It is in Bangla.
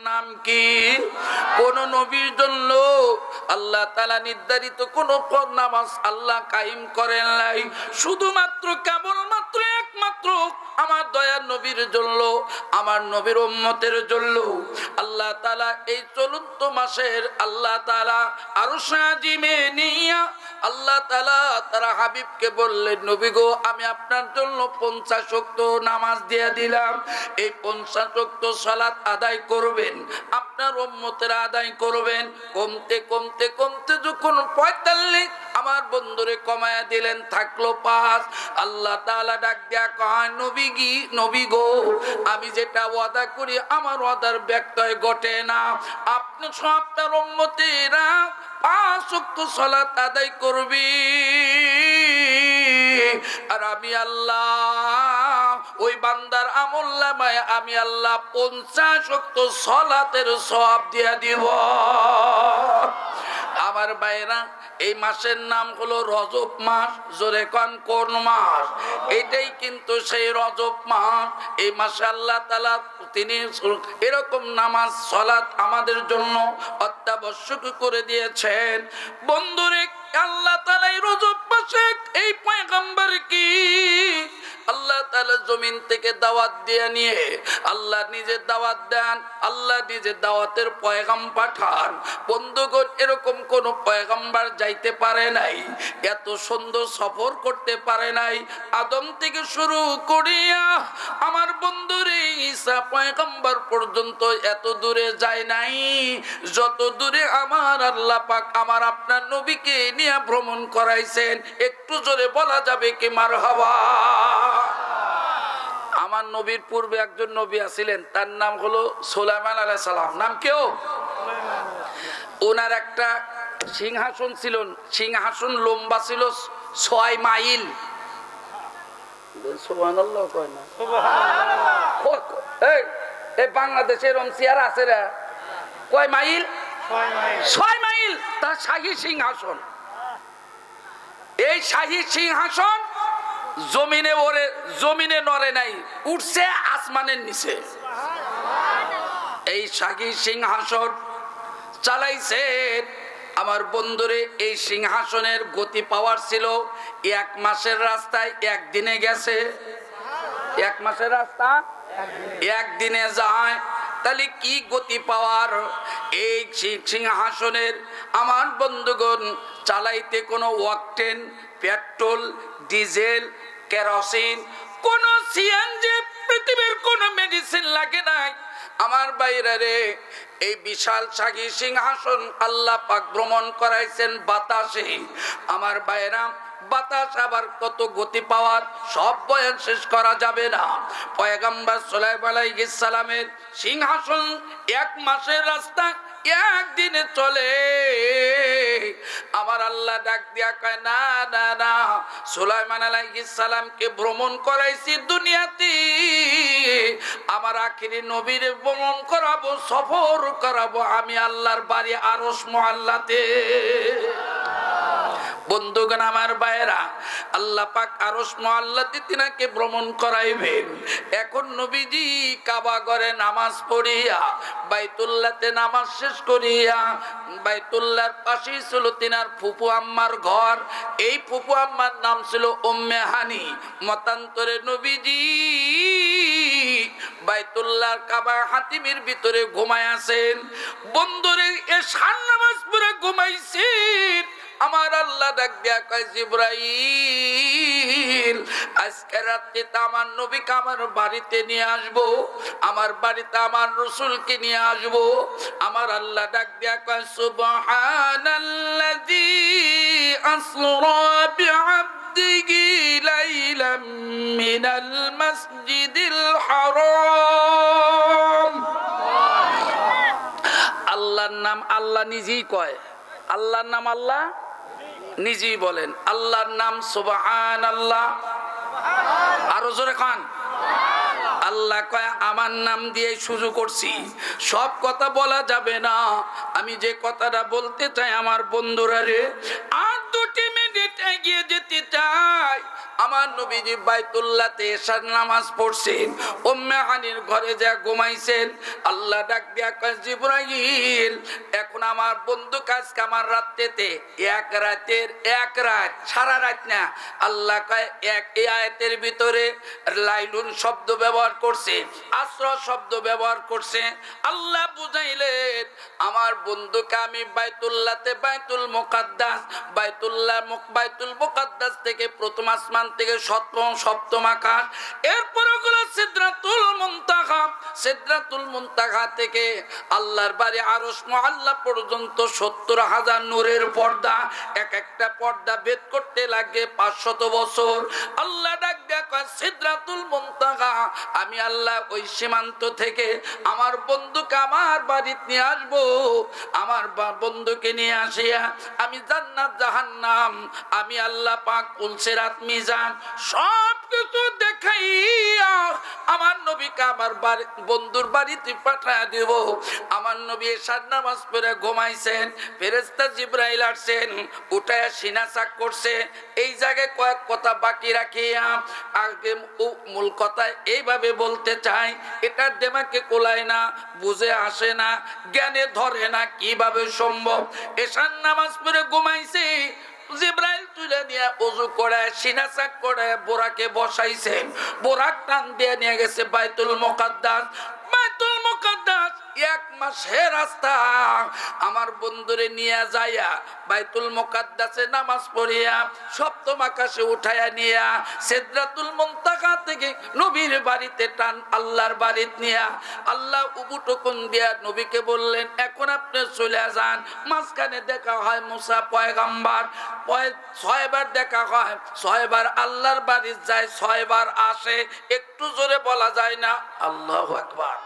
নাম কি? কোন নবীর জন্য আল্লাহ তাআলা নির্ধারিত কোন নামাজ আল্লাহ কায়েম করেন নাই, শুধুমাত্র কেবলমাত্র একমাত্র আমার দয়ার নবীর জন্য, আমার নবীর উম্মতের জন্য আল্লাহ তাআলা এই চলন্ত মাসের আল্লাহ তাআলা আরশ আজিমে নিয়া আল্লাহ তাআলা তারা হাবিবকে বললেন, নবী গো, আমি আপনার জন্য 50 ওয়াক্ত নামাজ দিয়ে দিলাম। এই 50 ওয়াক্ত সালাত আদায় করবেন, আপনার উম্মতেরা আদায় করবেন। কমতে কমতে কমতে যখন 45 আমার বন্ধুরে কমায়া দিলেন, থাকলো 5। আল্লাহ তাআলা ডাক দিয়া কয়, নবী গো, আমি যেটা ওয়াদা করি আমার ওয়াদার ব্যত্যয় ঘটে না। আপনি সব আপনার উম্মতেরা 5 ওয়াক্ত সালাত আদায় করবি, আর আমি আল্লাহ ওই বান্দার আমলনামায় আমি আল্লাহ 50 ওয়াক্ত সালাতের সওয়াব দিয়া দিব। আমার ভাইরা, এই মাসের নাম হলো রজব মাস। জোরে কোন কোন মাস? এটাই কিন্তু সেই রজব মাস। এই মাসে আল্লাহ তাআলা তিনি এরকম নামাজ সালাত আমাদের জন্য অত্যাবশ্যক করে দিয়েছেন। বন্ধুরে, আল্লাহ তাআলা এই রজব মাসে এই পয়গম্বর কি আল্লাহ তাআলা জমিন থেকে দাওয়াত দিয়ে নিয়ে আল্লাহ নিজে দাওয়াত দেন, আল্লাহ নিজে দাওয়াতের পয়গাম পাঠান। বন্ধুগণ, এরকম কোন পয়গম্বর যাইতে পারে নাই, এত সুন্দর সফর করতে পারে নাই। আদম থেকে শুরু করিয়া আমার বন্ধুরে ঈসা পয়গম্বর পর্যন্ত এত দূরে যায় নাই যত দূরে আমার আল্লাহ পাক আমার আপনার নবীকে নিয়ে ভ্রমণ করাইছেন। একটু জোরে বলা যাবে কি মারহাবা? আমার নবীর পূর্বে একজন নবী আছিলেন, তার নাম হলো সুলাইমান আলাইহিস সালাম। নাম কেউ? ওনার একটা সিংহাসন ছিল, সিংহাসন লম্বা ছিল 6 মাইল। সুবহানাল্লাহ কয় না? সুবহানাল্লাহ। এই বাংলাদেশে এরকম চেয়ার আছে রে? কয় মাইল? 6 মাইল তার শাহী সিংহাসন। এই শাহী সিংহাসন জমিনে নড়ে নাই, উঠছে আসমানের নিচে। এই শাহী সিংহাসন চালাইছেন আমার বন্ধুরে। এই সিংহাসনের গতি পাওয়ার ছিল 1 মাসের রাস্তায় 1 দিনে গেছে। 1 মাসের রাস্তা 1 দিনে যায়, তাহলে কি গতি পাওয়ার? এই সিংহাসনের আমার বন্ধুগণ চালাইতে কোনো অকটেন, পেট্রোল, ডিজেল, কেরোসিন, কোন সিএনজি, পৃথিবীর কোন মেডিসিন লাগে নাই। আমার বাইরে রে, এই বিশাল শাহী সিংহাসন আল্লাহ পাক ভ্রমণ করাইছেন বাতাসে। আমার বাইরা, বাতাস আবার কত গতি পাওয়ার, সব বয়ান শেষ করা যাবে না। পয়গম্বর সুলাইমান আলাইহিস সালামের সিংহাসন 1 মাসের রাস্তা 1 দিনে চলে। আমার আল্লাহ ডাক দিয়া কয়, না না না, সুলাইমান আলাইহিস সালামকে ভ্রমণ করাইছি দুনিয়াতে, আমার আখিরি নবীর ভ্রমণ করাবো, সফর করাবো আমি আল্লাহর বাড়ি আরশ মুআল্লাতে। বন্ধুগণ আমার ভাইরা, আল্লাহ পাক আরশ মুআল্লাতে তিনাকে ভ্রমণ করাইবেন। এখন নবীজি কাবা ঘরে নামাজ পড়িয়া বাইতুল্লাহতে নামাজ শেষ করিয়া, বাইতুল্লাহর পাশেই ছিল তিনার ফুফু আম্মার ঘর। এই ফুফু আম্মার নাম ছিল উম্মে হানি। মতান্তরে নবীজি বাইতুল্লাহর কাবা হাতিমের ভিতরে ঘুমায় আছেন। বন্ধুরে, এশার নামাজ পড়ে ঘুমাইছেন। আমার আল্লাহ ডাক দিয়া কয়, জিবরাইল, আজকে রাতে আমার নবীকে আমার বাড়িতে নিয়ে আসবো, আমার বাড়িতে আমার রাসূলকে নিয়ে আসবো। আমার আল্লাহ ডাক দিয়া কয়, সুবহানাল্লাযী আসরা বিআবদিহি লাইলাম মিনাল মাসজিদিল হারাম। আল্লাহর নাম আল্লাহ নিজেই কয়, আল্লাহর নাম আল্লাহ নিজেই বলেন। আল্লাহর নাম সুবহানাল্লাহ। আরো জোরে খান। আল্লাহ কয়, আমার নাম দিয়ে শুরু করছি, সব কথা বলা যাবে না। আমি যে কথাটা বলতে চাই আমার বন্ধুরা রে, আর 2 মিনিট মিনিট এগিয়ে যেতে চাই, আমার নবীজি বাইতুল্লাহতে এশার নামাজ পড়ছেন, উম্মে হানির ঘরে যা ঘুমাইছেন। আল্লাহ ডাক দিয়া কয় জিবরাইল, এখন আমার বন্ধু কাজকে আমার রাত্রেতে এক রাত, সারা রাত না। আল্লাহ কয় এই আয়াতের ভিতরে লাইলুন শব্দ ব্যবহার করছে, আসর শব্দ ব্যবহার করছে। আল্লাহ বুঝাইলেন আমার বন্ধুকে আমি বাইতুল্লাহতে, বাইতুল মুকাদ্দাস থেকে প্রথম আসমান থেকে সপ্তম আকাশ, এরপরে হলো সিদরাতুল মুনতাহা থেকে আল্লাহর বাড়ি আরশ মুআল্লা পর্যন্ত ৭০,০০০ নূরের পর্দা। এক একটা পর্দা ভেদ করতে লাগে ৫০০ বছর। আল্লাহ ডাক দেয়া কয় সিদরাতুল মুনতাহা, আমি আল্লাহ ওই সীমান্ত থেকে আমার বন্ধুকে আমার বাড়িতে নিয়ে আসবো। আমার বন্ধুকে নিয়ে আসিয়া আমি জান্নাত জাহান্নাম, আমি আল্লাহ পাক পুলসিরাত মিজান সব কিছু দেখাইয়া আমার নবীকে আমার বন্ধুর বাড়িতে পাঠায় দেব। আমার নবী এশার নামাজ পড়ে ঘুমাইছেন, ফেরেশতা জিবরাইল আসছেন, উঠায়া সিনাসাক করছে। এই জায়গায় কয়েক কথা বাকি রাখিয়া আগে মূল কথা এইভাবে বলতে চাই, এটা দেমাকে কোলায় না, বুঝে আসে না, জ্ঞানে ধরে না কিভাবে সম্ভব। এশার নামাজ পড়ে ঘুমাইছে, জিবরাইল তুলে নিয়ে ওযু করে সিনাসাক করে বোরাকে বসাইছেন, বোরাক টান দিয়ে নিয়ে গেছে বাইতুল মুকাদ্দাস। বাইতুল মুকাদ্দাস 1 মাসের রাস্তা আমার বন্ধুরে নিয়ে যাইয়া বাইতুল মুকাদ্দাসে নামাজ পড়িয়া সপ্তম আকাশে উঠাইয়া নিয়া সিদরাতুল মুনতাহা থেকে নবীর বাড়িতে টান আল্লাহর বাড়িতে নিয়া আল্লাহ উবুটুকুন দিয়া নবীকে বললেন এখন আপনি চলে যান। মাঝখানে দেখা হয় মুসা পয়গম্বর, 6 বার দেখা হয়, 6 বার আল্লাহর বাড়ি যায়, 6 বার আসে। একটু জোরে বলা যায় না আল্লাহু আকবার।